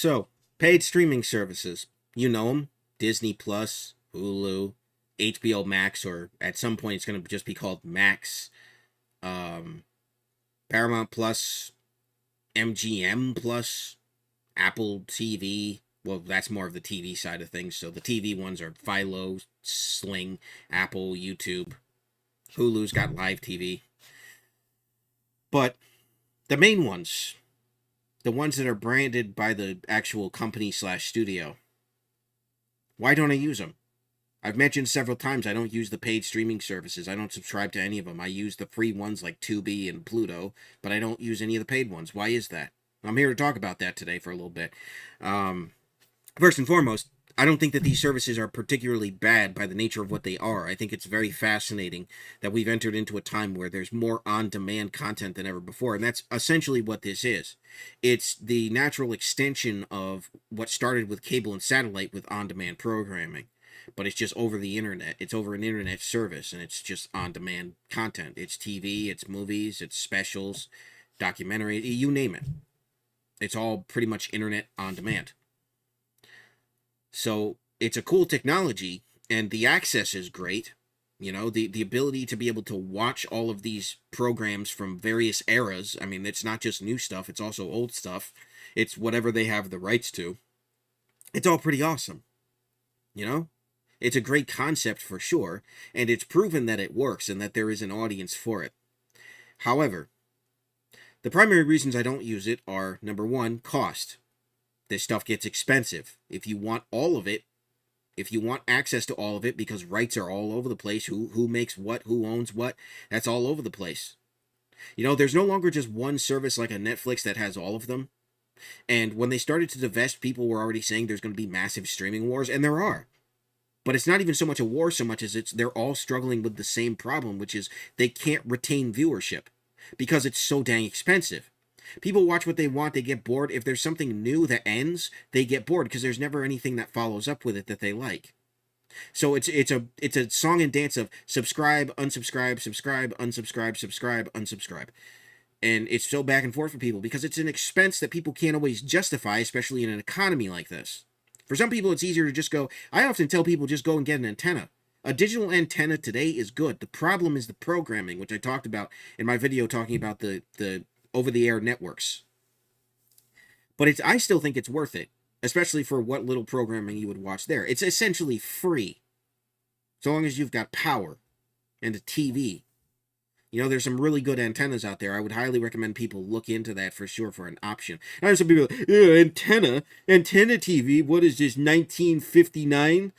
So, paid streaming services. You know them. Disney Plus, Hulu, HBO Max, or at some point it's going to just be called Max. Um, Paramount Plus, MGM Plus, Apple TV. Well, that's more of the TV side of things. So the TV ones are Philo, Sling, Apple, YouTube. Hulu's got live TV. But the main ones, the ones that are branded by the actual company slash studio, why don't I use them? I've mentioned several times I don't use the paid streaming services. I don't subscribe to any of them. I use the free ones like Tubi and Pluto, but I don't use any of the paid ones. Why is that? I'm here to talk about that today for a little bit. First and foremost, I don't think that these services are particularly bad by the nature of what they are. I think it's very fascinating that we've entered into a time where there's more on-demand content than ever before, and that's essentially what this is. It's the natural extension of what started with cable and satellite with on-demand programming, but it's just over the internet. It's over an internet service, and it's just on-demand content. It's TV, it's movies, it's specials, documentary, you name it. It's all pretty much internet on demand. So it's a cool technology, and the access is great. You know, the ability to be able to watch all of these programs from various eras. I mean, it's not just new stuff, it's also old stuff. It's whatever they have the rights to. It's all pretty awesome. You know? It's a great concept for sure, and it's proven that it works and that there is an audience for it. However, the primary reasons I don't use it are, number one, cost. This stuff gets expensive. If you want all of it, if you want access to all of it, because rights are all over the place, who makes what, who owns what, that's all over the place. You know, there's no longer just one service like a Netflix that has all of them. And when they started to divest, people were already saying there's going to be massive streaming wars, and there are. But it's not even so much a war so much as they're all struggling with the same problem, which is they can't retain viewership because it's so dang expensive. People watch what they want, they get bored. If there's something new that ends, they get bored because there's never anything that follows up with it that they like. So it's a song and dance of subscribe, unsubscribe, subscribe, unsubscribe, subscribe, unsubscribe. And it's so back and forth for people because it's an expense that people can't always justify, especially in an economy like this. For some people, it's easier to just go. I often tell people just go and get an antenna. A digital antenna today is good. The problem is the programming, which I talked about in my video talking about the over-the-air networks. But I still think it's worth it, especially for what little programming you would watch there. It's essentially free, so long as you've got power and a TV. You know, there's some really good antennas out there. I would highly recommend people look into that for sure for an option. I have some people like, antenna TV, what is this, 1959?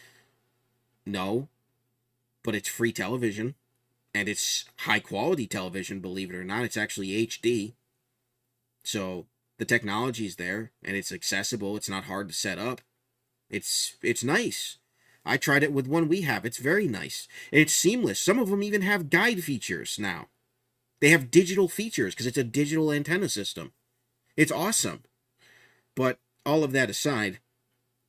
No, but it's free television, and it's high-quality television, believe it or not. It's actually HD. So the technology's there, and it's accessible. It's not hard to set up. It's nice. I tried it with one we have. It's very nice. And it's seamless. Some of them even have guide features now. They have digital features because it's a digital antenna system. It's awesome. But all of that aside,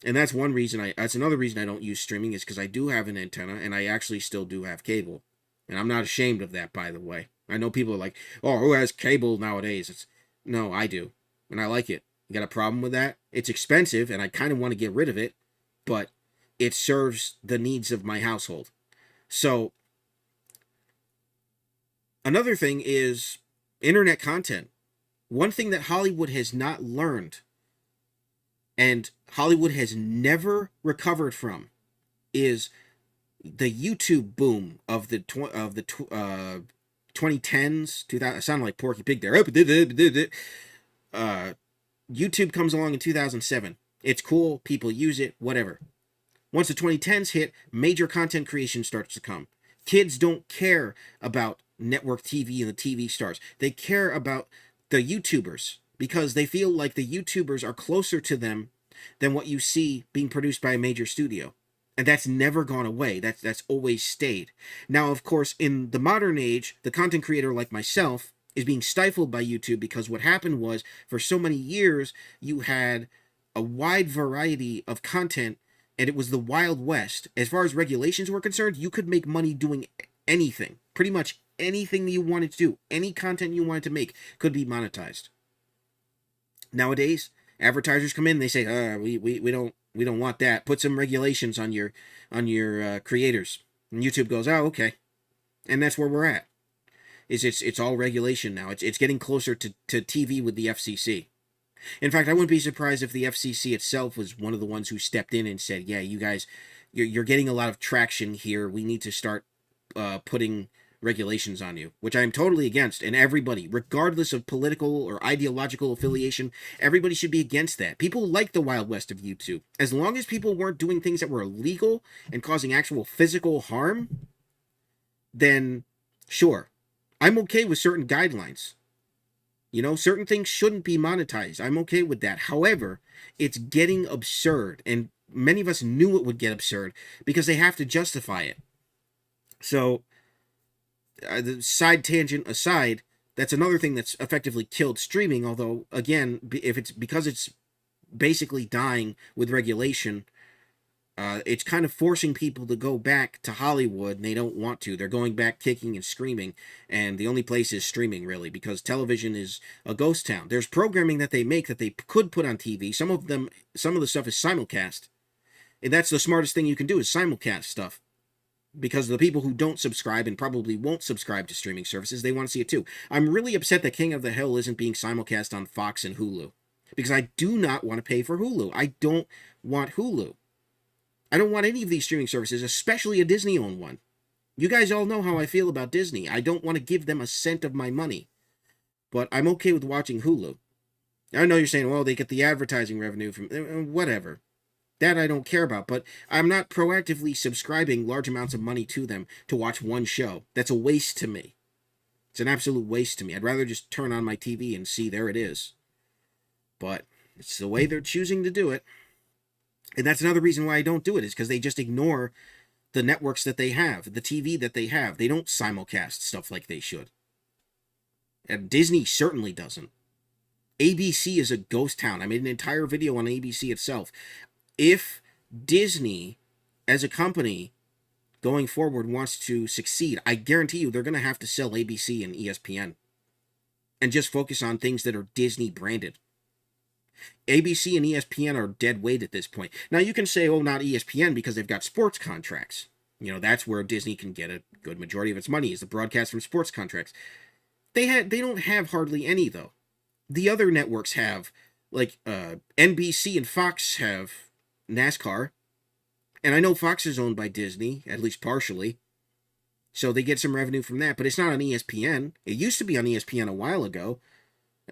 and that's another reason I don't use streaming is because I do have an antenna, and I actually still do have cable. And I'm not ashamed of that, by the way. I know people are like, oh, who has cable nowadays? No, I do. And I like it. You got a problem with that? It's expensive, and I kind of want to get rid of it, but it serves the needs of my household. So, another thing is internet content. One thing that Hollywood has not learned, and Hollywood has never recovered from, is the YouTube boom of the 2010s. 2000. I sound like Porky Pig there. YouTube comes along in 2007. It's cool. People use it. Whatever. Once the 2010s hit, major content creation starts to come. Kids don't care about network TV and the TV stars. They care about the YouTubers because they feel like the YouTubers are closer to them than what you see being produced by a major studio. And that's never gone away. That's always stayed. Now, of course, in the modern age, the content creator like myself is being stifled by YouTube because what happened was, for so many years, you had a wide variety of content, and it was the Wild West. As far as regulations were concerned, you could make money doing anything. Pretty much anything that you wanted to do. Any content you wanted to make could be monetized. Nowadays, Advertisers come in, they say, we don't want that. Put some regulations on your creators. And YouTube goes, oh, okay. And that's where we're at. It's all regulation now. It's getting closer to TV with the FCC. In fact, I wouldn't be surprised if the FCC itself was one of the ones who stepped in and said, yeah, you guys, you're getting a lot of traction here. We need to start putting regulations on you, which I am totally against. And everybody, regardless of political or ideological affiliation, everybody should be against that. People like the Wild West of YouTube. As long as people weren't doing things that were illegal and causing actual physical harm, then sure, I'm okay with certain guidelines. You know, certain things shouldn't be monetized. I'm okay with that. However, it's getting absurd, and many of us knew it would get absurd because they have to justify it. So, the side tangent aside, that's another thing that's effectively killed streaming. Although, again, if it's because it's basically dying with regulation, it's kind of forcing people to go back to Hollywood, and they don't want to. They're going back kicking and screaming, and the only place is streaming, really, because television is a ghost town. There's programming that they make that they could put on TV. Some of the stuff is simulcast, and that's the smartest thing you can do is simulcast stuff, because the people who don't subscribe and probably won't subscribe to streaming services, they want to see it too. I'm really upset that King of the Hill isn't being simulcast on Fox and Hulu, because I do not want to pay for Hulu. I don't want Hulu. I don't want any of these streaming services, especially a Disney-owned one. You guys all know how I feel about Disney. I don't want to give them a cent of my money. But I'm okay with watching Hulu. I know you're saying, well, they get the advertising revenue from... whatever. That I don't care about. But I'm not proactively subscribing large amounts of money to them to watch one show. That's a waste to me. It's an absolute waste to me. I'd rather just turn on my TV and see there it is. But it's the way they're choosing to do it. And that's another reason why I don't do it, is because they just ignore the networks that they have, the TV that they have. They don't simulcast stuff like they should. And Disney certainly doesn't. ABC is a ghost town. I made an entire video on ABC itself. If Disney, as a company, going forward wants to succeed, I guarantee you they're going to have to sell ABC and ESPN. And just focus on things that are Disney branded. ABC and ESPN are dead weight at this point. Now, you can say, oh, not ESPN because they've got sports contracts. You know, that's where Disney can get a good majority of its money, is the broadcast from sports contracts. They don't have hardly any, though. The other networks have, like, NBC and Fox have NASCAR. And I know Fox is owned by Disney, at least partially. So they get some revenue from that, but it's not on ESPN. It used to be on ESPN a while ago.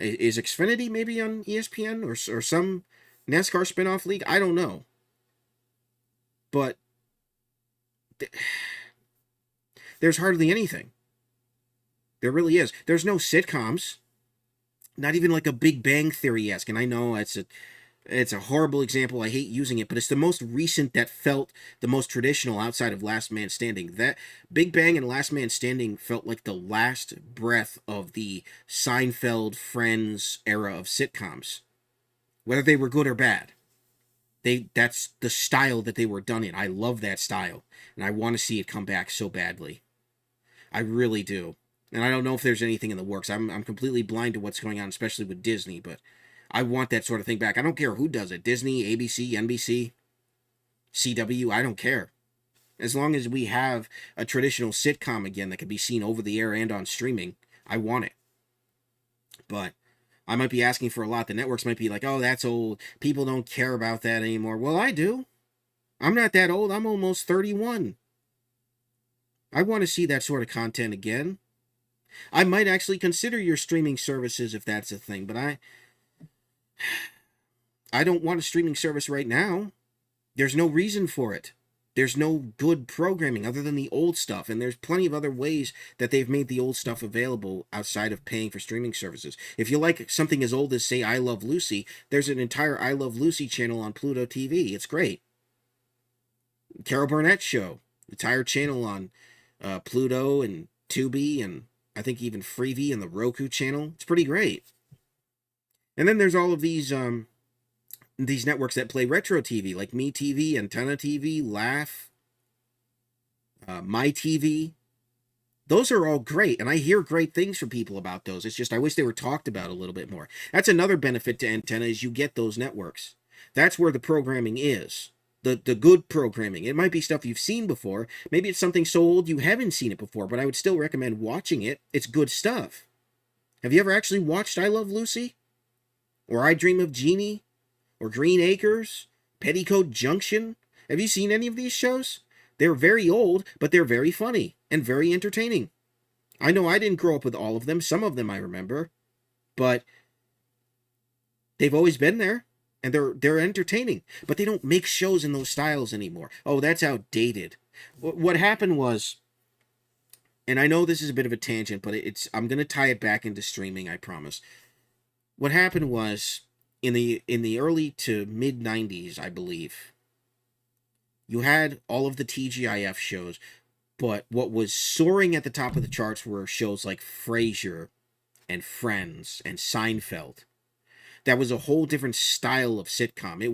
Is Xfinity maybe on ESPN or some NASCAR spinoff league? I don't know. But there's hardly anything. There really is. There's no sitcoms. Not even like a Big Bang Theory-esque. And I know it's a horrible example. I hate using it, but it's the most recent that felt the most traditional outside of Last Man Standing. That Big Bang and Last Man Standing felt like the last breath of the Seinfeld, Friends era of sitcoms. Whether they were good or bad. That's the style that they were done in. I love that style, and I want to see it come back so badly. I really do. And I don't know if there's anything in the works. I'm completely blind to what's going on, especially with Disney, but I want that sort of thing back. I don't care who does it. Disney, ABC, NBC, CW, I don't care. As long as we have a traditional sitcom again that can be seen over the air and on streaming, I want it. But I might be asking for a lot. The networks might be like, oh, that's old. People don't care about that anymore. Well, I do. I'm not that old. I'm almost 31. I want to see that sort of content again. I might actually consider your streaming services if that's a thing, but I don't want a streaming service right now. There's no reason for it. There's no good programming other than the old stuff, and there's plenty of other ways that they've made the old stuff available outside of paying for streaming services. If you like something as old as, say, I Love Lucy, there's an entire I Love Lucy channel on Pluto TV. It's great. Carol Burnett Show, entire channel on Pluto and Tubi, and I think even Freevee and the Roku channel. It's pretty great. And then there's all of these networks that play retro TV, like MeTV, Antenna TV, Laugh, My TV. Those are all great, and I hear great things from people about those. It's just I wish they were talked about a little bit more. That's another benefit to Antenna is you get those networks. That's where the programming is. The good programming. It might be stuff you've seen before. Maybe it's something so old you haven't seen it before, but I would still recommend watching it. It's good stuff. Have you ever actually watched I Love Lucy? Or I Dream of Jeannie? Or Green Acres? Petticoat Junction? Have you seen any of these shows? They're very old, but they're very funny and very entertaining. I know I didn't grow up with all of them. Some of them I remember. But they've always been there. And they're entertaining. But they don't make shows in those styles anymore. Oh, that's outdated. What happened was, and I know this is a bit of a tangent, but I'm going to tie it back into streaming, I promise. What happened was, in the early to mid 90s, I believe, you had all of the TGIF shows, but what was soaring at the top of the charts were shows like Frasier and Friends and Seinfeld. That was a whole different style of sitcom. It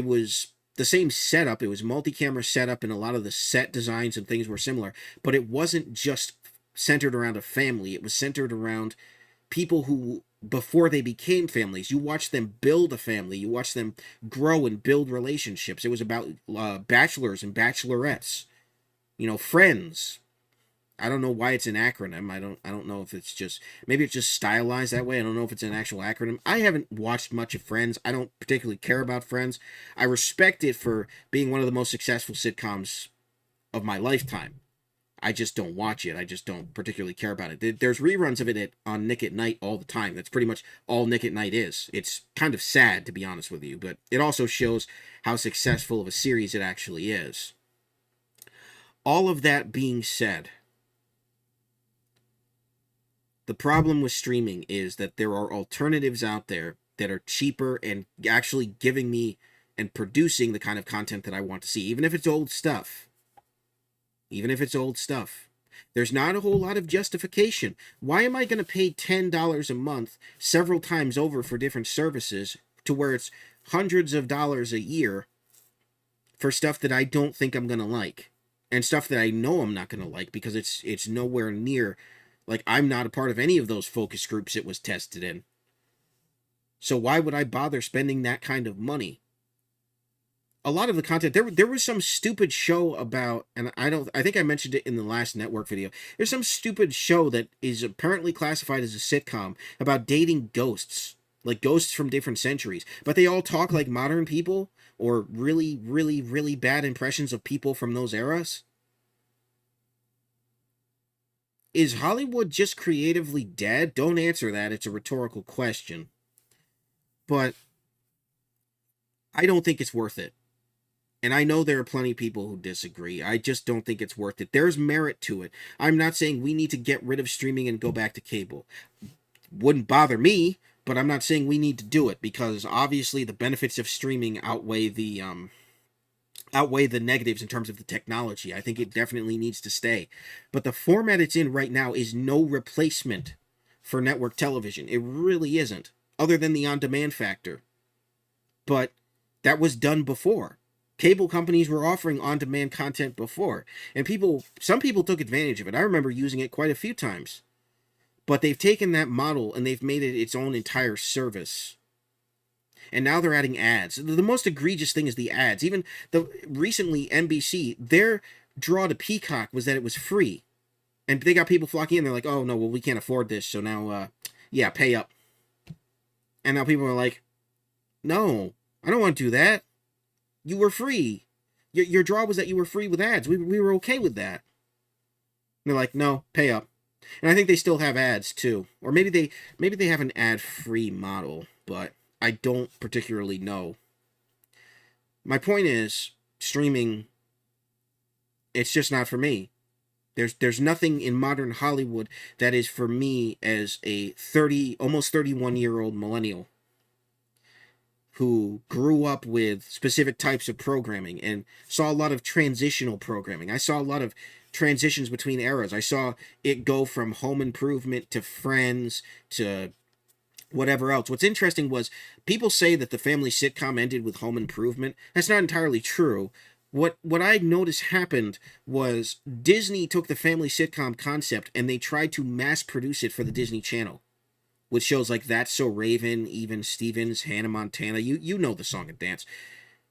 was the same setup. It was multi-camera setup, and a lot of the set designs and things were similar, but it wasn't just centered around a family. It was centered around people who, before they became families, you watched them build a family. You watched them grow and build relationships. It was about bachelors and bachelorettes. Friends. I don't know why it's an acronym. I don't know if it's just, maybe it's just stylized that way. I don't know if it's an actual acronym. I haven't watched much of Friends. I don't particularly care about Friends. I respect it for being one of the most successful sitcoms of my lifetime. I just don't watch it. I just don't particularly care about it. There's reruns of it on Nick at Night all the time. That's pretty much all Nick at Night is. It's kind of sad, to be honest with you, but it also shows how successful of a series it actually is. All of that being said, the problem with streaming is that there are alternatives out there that are cheaper and actually giving me and producing the kind of content that I want to see, even if it's old stuff. There's not a whole lot of justification. Why am I going to pay $10 a month several times over for different services to where it's hundreds of dollars a year for stuff that I don't think I'm going to like, and stuff that I know I'm not going to like because it's nowhere near. Like, I'm not a part of any of those focus groups it was tested in. So why would I bother spending that kind of money? A lot of the content, there was some stupid show about, and I think I mentioned it in the last network video. There's some stupid show that is apparently classified as a sitcom about dating ghosts. Like ghosts from different centuries. But they all talk like modern people, or really, really, really bad impressions of people from those eras. Is Hollywood just creatively dead? Don't answer that. It's a rhetorical question. But I don't think it's worth it. And I know there are plenty of people who disagree. I just don't think it's worth it. There's merit to it. I'm not saying we need to get rid of streaming and go back to cable. Wouldn't bother me, but I'm not saying we need to do it because obviously the benefits of streaming outweigh the negatives in terms of the technology. I think it definitely needs to stay. But the format it's in right now is no replacement for network television. It really isn't, other than the on-demand factor. But that was done before. Cable companies were offering on-demand content before. And some people took advantage of it. I remember using it quite a few times. But they've taken that model and they've made it its own entire service. And now they're adding ads. The most egregious thing is the ads. Even recently NBC, their draw to Peacock was that it was free. And they got people flocking in. They're like, oh, no, well, we can't afford this. So now, pay up. And now people are like, no, I don't want to do that. You were free. Your draw was that you were free with ads. We were okay with that. And they're like, no, pay up. And I think they still have ads, too. Or maybe they have an ad-free model, but I don't particularly know. My point is, streaming, it's just not for me. There's nothing in modern Hollywood that is for me as a almost 31-year-old millennial who grew up with specific types of programming and saw a lot of transitional programming. I saw a lot of transitions between eras. I saw it go from Home Improvement to Friends to whatever else. What's interesting was people say that the family sitcom ended with Home Improvement. That's not entirely true. What I noticed happened was Disney took the family sitcom concept and they tried to mass produce it for the Disney Channel with shows like That's So Raven, Even Stevens, Hannah Montana. You know the song and dance.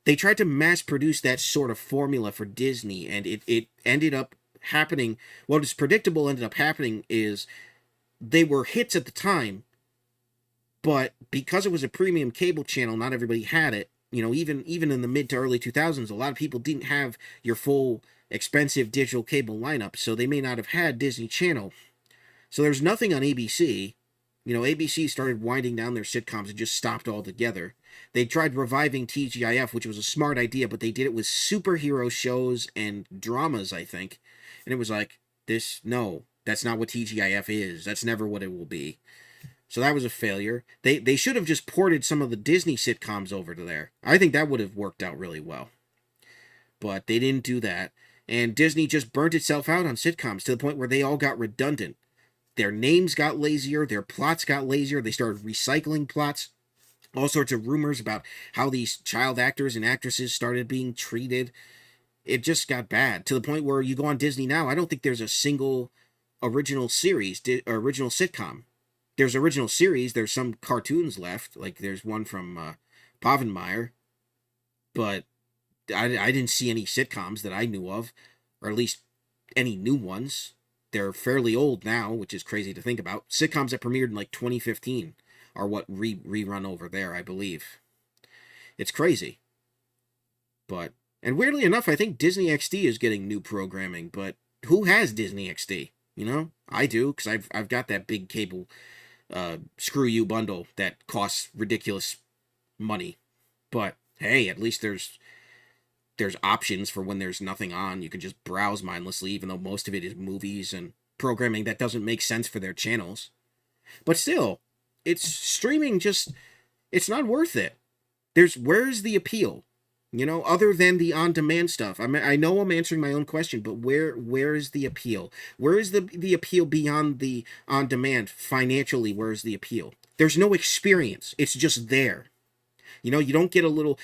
They tried to mass produce that sort of formula for Disney, and it ended up happening. What is predictable ended up happening is they were hits at the time, but because it was a premium cable channel, not everybody had it. You know, even in the mid to early 2000s, a lot of people didn't have your full expensive digital cable lineup, so they may not have had Disney Channel. So there's nothing on ABC. You know, ABC started winding down their sitcoms and just stopped altogether. They tried reviving TGIF, which was a smart idea, but they did it with superhero shows and dramas, I think. And it was like, no, that's not what TGIF is. That's never what it will be. So that was a failure. They should have just ported some of the Disney sitcoms over to there. I think that would have worked out really well. But they didn't do that. And Disney just burnt itself out on sitcoms to the point where they all got redundant. Their names got lazier, their plots got lazier, they started recycling plots. All sorts of rumors about how these child actors and actresses started being treated. It just got bad to the point where you go on Disney now, I don't think there's a single original series, original sitcom. There's original series, there's some cartoons left, like there's one from Povenmire, but I didn't see any sitcoms that I knew of, or at least any new ones. They're fairly old now, which is crazy to think about. Sitcoms that premiered in like 2015 are what rerun over there, I believe. It's crazy. But, and weirdly enough, I think Disney XD is getting new programming, but who has Disney XD? You know? I do, because I've got that big cable screw you bundle that costs ridiculous money. But hey, at least there's options for when there's nothing on. You can just browse mindlessly, even though most of it is movies and programming that doesn't make sense for their channels. But still, it's streaming just, it's not worth it. Where's the appeal? You know, other than the on-demand stuff. I know I'm answering my own question, but where is the appeal? Where is the appeal beyond the on-demand financially? Where is the appeal? There's no experience. It's just there. You know, you don't get a little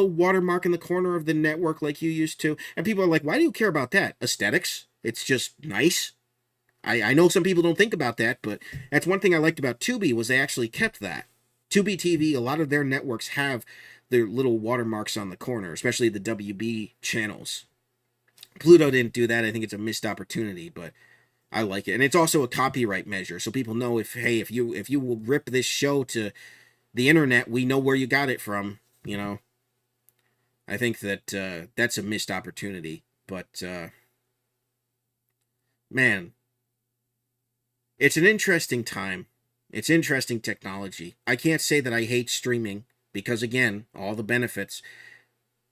watermark in the corner of the network like you used to. And people are like, why do you care about that? Aesthetics? It's just nice. I know some people don't think about that, but that's one thing I liked about Tubi was they actually kept that. Tubi TV, a lot of their networks have their little watermarks on the corner, especially the WB channels. Pluto didn't do that. I think it's a missed opportunity, but I like it. And it's also a copyright measure, so people know if you will rip this show to the internet, we know where you got it from, you know. I think that that's a missed opportunity, but man, it's an interesting time. It's interesting technology. I can't say that I hate streaming because, again, all the benefits,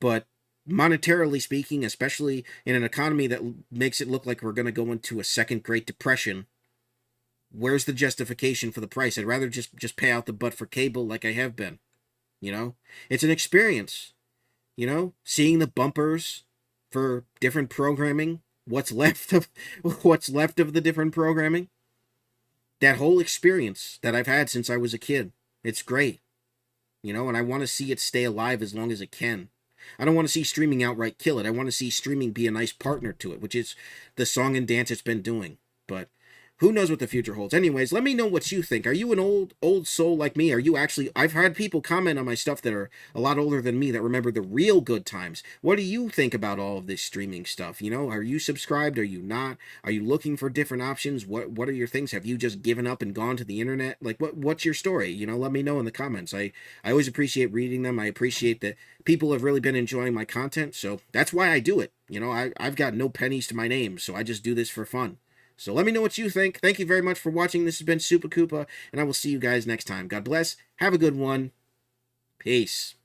but monetarily speaking, especially in an economy that makes it look like we're going to go into a second Great Depression, where's the justification for the price? I'd rather just pay out the butt for cable like I have been. You know, it's an experience. You know, seeing the bumpers for different programming, what's left of the different programming. That whole experience that I've had since I was a kid, it's great. You know, and I want to see it stay alive as long as it can. I don't want to see streaming outright kill it. I want to see streaming be a nice partner to it, which is the song and dance it's been doing. But who knows what the future holds? Anyways, let me know what you think. Are you an old soul like me? Are you actually... I've had people comment on my stuff that are a lot older than me that remember the real good times. What do you think about all of this streaming stuff? You know, are you subscribed? Are you not? Are you looking for different options? What are your things? Have you just given up and gone to the internet? Like, what's your story? You know, let me know in the comments. I always appreciate reading them. I appreciate that people have really been enjoying my content, so that's why I do it. You know, I've got no pennies to my name, so I just do this for fun. So let me know what you think. Thank you very much for watching. This has been Super Koopa, and I will see you guys next time. God bless. Have a good one. Peace.